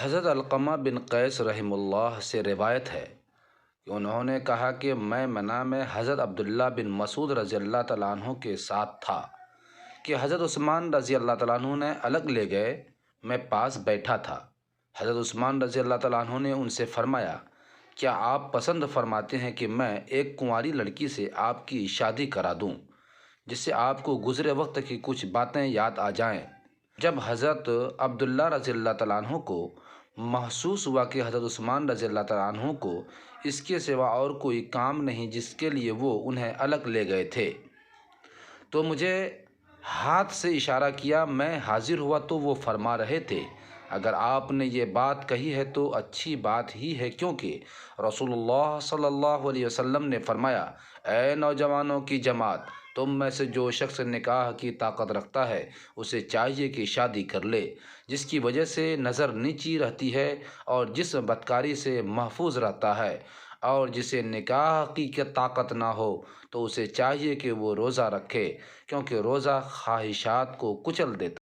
حضرت علقمہ بن قیس رحمہ اللہ سے روایت ہے کہ انہوں نے کہا کہ میں منام میں حضرت عبداللہ بن مسعود رضی اللہ تعالیٰ عنہ کے ساتھ تھا کہ حضرت عثمان رضی اللہ تعالیٰ عنہ نے الگ لے گئے، میں پاس بیٹھا تھا۔ حضرت عثمان رضی اللہ تعالیٰ عنہ نے ان سے فرمایا، کیا آپ پسند فرماتے ہیں کہ میں ایک کنواری لڑکی سے آپ کی شادی کرا دوں جس سے آپ کو گزرے وقت کی کچھ باتیں یاد آ جائیں؟ جب حضرت عبداللہ رضی اللہ تعالیٰ عنہ کو محسوس ہوا کہ حضرت عثمان رضی اللہ تعالیٰ عنہ کو اس کے سوا اور کوئی کام نہیں جس کے لیے وہ انہیں الگ لے گئے تھے، تو مجھے ہاتھ سے اشارہ کیا، میں حاضر ہوا تو وہ فرما رہے تھے، اگر آپ نے یہ بات کہی ہے تو اچھی بات ہی ہے، کیونکہ رسول اللہ صلی اللہ علیہ وسلم نے فرمایا، اے نوجوانوں کی جماعت، تم میں سے جو شخص نکاح کی طاقت رکھتا ہے اسے چاہیے کہ شادی کر لے، جس کی وجہ سے نظر نیچی رہتی ہے اور جسم بدکاری سے محفوظ رہتا ہے، اور جسے نکاح کی طاقت نہ ہو تو اسے چاہیے کہ وہ روزہ رکھے، کیونکہ روزہ خواہشات کو کچل دیتا ہے۔